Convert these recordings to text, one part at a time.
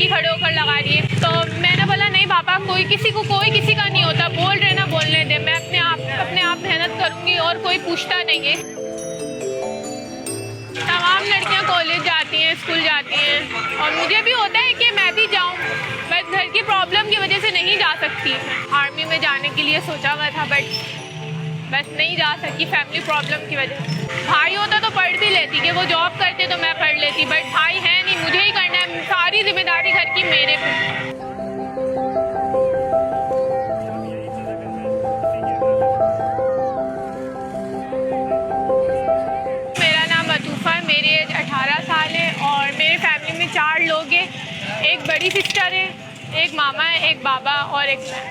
खड़े होकर लगा रही है। तो मैंने बोला नहीं पापा, कोई किसी का नहीं होता, बोल रहे ना बोलने दे, मैं अपने आप मेहनत करूँगी और कोई पूछता नहीं है। तमाम लड़कियाँ कॉलेज जाती हैं, स्कूल जाती हैं और मुझे भी होता है कि मैं भी जाऊँ, बस घर की प्रॉब्लम की वजह से नहीं जा सकती। आर्मी में जाने के लिए सोचा हुआ था बस नहीं जा सकी फैमिली प्रॉब्लम की वजह से। भाई होता तो पढ़ भी लेती, कि वो जॉब करते तो मैं पढ़ लेती, बट भाई है नहीं, मुझे ही करना है, सारी जिम्मेदारी घर की मेरे पे। मेरा नाम अतूफ़ा है, मेरी एज 18 साल है और मेरे फैमिली में 4 लोग हैं। एक बड़ी सिस्टर है, एक मामा है, एक बाबा और एक मैं।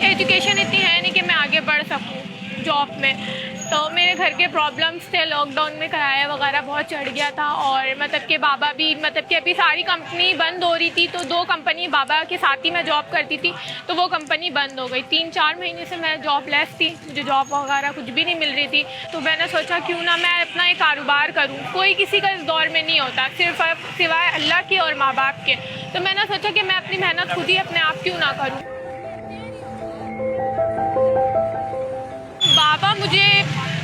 एजुकेशन इतनी है नहीं कि मैं आगे बढ़ सकूं जॉब में, तो मेरे घर के प्रॉब्लम्स थे। लॉकडाउन में किराया वगैरह बहुत चढ़ गया था और मतलब कि बाबा भी कि अभी सारी कंपनी बंद हो रही थी, तो 2 कंपनी बाबा के साथ ही मैं जॉब करती थी, तो वो कंपनी बंद हो गई। 3-4 महीने से मैं जॉब लेस थी, मुझे जॉब वगैरह कुछ भी नहीं मिल रही थी। तो मैंने सोचा क्यों ना मैं अपना एक कारोबार करूँ, कोई किसी का इस दौर में नहीं होता, सिर्फ सिवाय अल्लाह के और माँ बाप के। तो मैंने सोचा कि मैं अपनी मेहनत खुद ही अपने आप क्यों ना करूँ। बाबा मुझे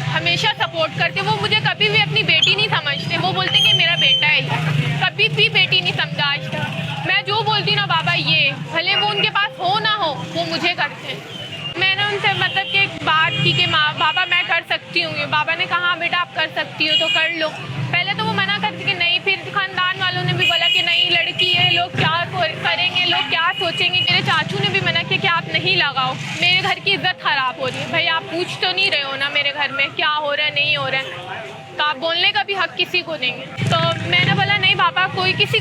हमेशा सपोर्ट करते, वो मुझे कभी भी अपनी बेटी नहीं समझते, वो बोलते कि मेरा बेटा है, कभी भी बेटी नहीं समझा आज तक। मैं जो बोलती ना बाबा ये, भले वो उनके पास हो ना हो, वो मुझे करते हैं। मैंने उनसे मतलब कि बात की कि माँ बाबा मैं कर सकती हूँ, बाबा ने कहा बेटा आप कर सकती हो तो कर लो। पहले तो वो मना करती कि नहीं, फिर ख़ानदान वालों ने भी बोला कि नहीं लड़की है, लोग क्या करेंगे, लोग क्या सोचेंगे। मेरे चाचू ने भी मना किया कि आप नहीं लगाओ, मेरे घर की इज्जत ख़राब हो रही है। भाई आप पूछ तो नहीं रहे हो ना मेरे घर में क्या हो रहा है नहीं हो रहा है, तो आप बोलने का भी हक किसी को देंगे। तो मैंने बोला नहीं पापा, कोई किसी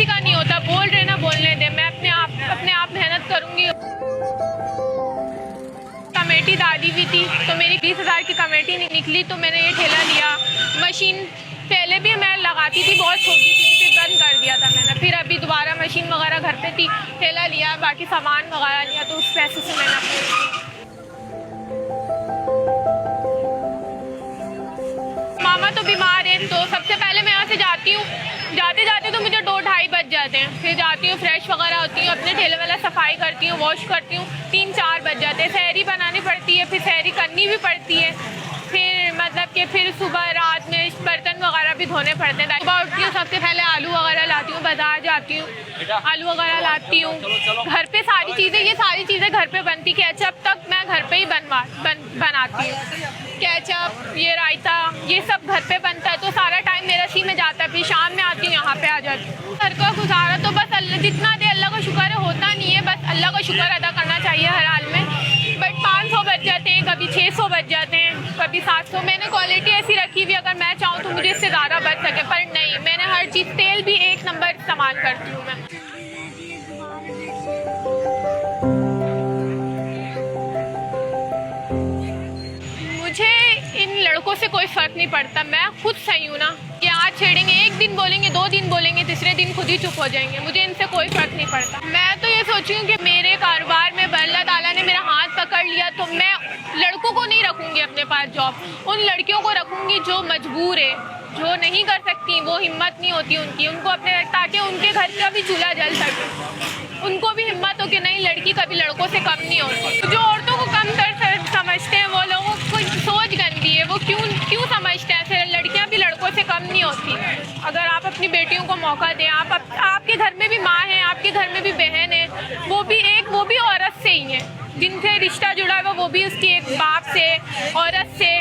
का नहीं होता, बोल रहे ना बोलने दे, मैं अपने आप मेहनत करूँगी। कमेटी डाली हुई थी तो मेरी 20,000 की कमेटी नहीं निकली, तो मैंने ये ठेला लिया। मशीन पहले भी मैं लगाती थी, बहुत छोटी थी, फिर बंद कर दिया था मैंने। फिर अभी दोबारा मशीन वगैरह घर पे थी, ठेला लिया, बाकी सामान वगैरह लिया, तो उस पैसे से मैंने अपनी। मामा तो बीमार है, तो सबसे पहले मैं यहाँ से जाती हूँ, जाते तो मुझे 2-2:30 बज जाते हैं। फिर जाती हूँ, फ्रेश वगैरह होती हूँ, अपने ठेले वाला सफाई करती हूँ, वॉश करती हूँ, 3-4 बज जाते हैं। सहरी बनानी पड़ती है, फिर सहरी करनी भी पड़ती है, फिर मतलब कि फिर सुबह रात में बर्तन वगैरह भी धोने पड़ते हैं। सुबह उठती हूँ, सबसे पहले आलू वगैरह लाती हूँ, बाज़ार जाती हूँ, आलू वगैरह लाती हूँ। घर पे सारी चीज़ें घर पे बनती, केचप तक मैं घर पे ही बनाती हूँ। केचप, ये रायता, ये सब घर पे बनता है, तो सारा टाइम मेरा इसी में जाता है। फिर शाम में आती हूँ, यहाँ पे आ जाती हूँ। घर का गुजारा तो बस अल्लाह जितना दे अल्लाह का शुक्र है, होता नहीं है, बस अल्लाह का शुक्र अदा करना चाहिए हर हाल में। बट 500 बच जाते हैं, कभी 600 बच जाते हैं, कभी 700। मैंने क्वालिटी ऐसी रखी हुई, अगर मैं चाहूँ तो मुझे इससे ज़्यादा बच सके, पर नहीं, मैंने हर चीज़, तेल भी 1 नंबर इस्तेमाल करती हूँ मैं। मुझे इन लड़कों से कोई फ़र्क नहीं पड़ता, मैं खुद सही हूँ ना। कि आज छेड़ेंगे, 1 दिन बोलेंगे, 2 दिन बोलेंगे, तीसरे दिन खुद ही चुप हो जाएंगे, मुझे इनसे कोई फ़र्क नहीं पड़ता। मैं तो ये सोची हूँ कि मेरे कारोबार में अल्लाह ताला ने मेरा हाथ पकड़ लिया, तो मैं लड़कों को नहीं रखूँगी अपने पास जॉब, उन लड़कियों को रखूँगी जो मजबूर है, जो नहीं कर सकती, वो हिम्मत नहीं होती उनको अपने, ताकि उनके घर का भी चूल्हा जल सके, उनको भी हिम्मत हो कि नहीं लड़की कभी लड़कों से कम नहीं होती। जो औरतों को कम समझते हैं, वो लोगों की सोच गंदी है, वो क्यों समझते हैं फिर लड़कियां भी लड़कों से कम नहीं होती। अगर आप अपनी बेटियों को मौका दें, आपके घर में भी माँ है, आपके घर में भी बहन है, वो भी औरत से ही है, जिनसे रिश्ता जुड़ा है वो भी उसकी एक बाप से, औरत से,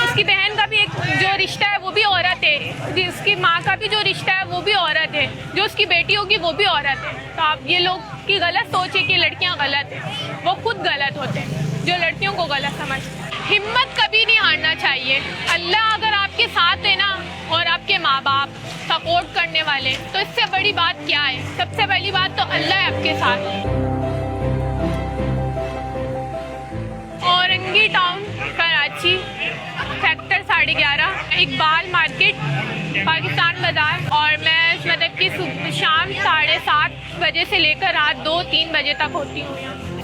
उसकी बहन का भी एक जो रिश्ता है वो भी औरत है, उसकी माँ का भी जो रिश्ता है वो भी औरत है, जो उसकी बेटी होगी वो भी औरत है। तो आप ये लोग की गलत सोच है कि लड़कियाँ गलत हैं, वो खुद गलत होते हैं जो लड़कियों को गलत समझते हैं। हिम्मत कभी नहीं हारना चाहिए। अल्लाह अगर आपके साथ है ना, और आपके माँ बाप सपोर्ट करने वाले, तो इससे बड़ी बात क्या है। सबसे पहली बात तो अल्लाह है आपके साथ। Orangi town, Karachi, sector 11.5, Iqbal market, Pakistan बाज़ार। और मैं मतलब कि शाम 7:30 बजे से लेकर रात 2-3 बजे तक होती हूँ यहाँ।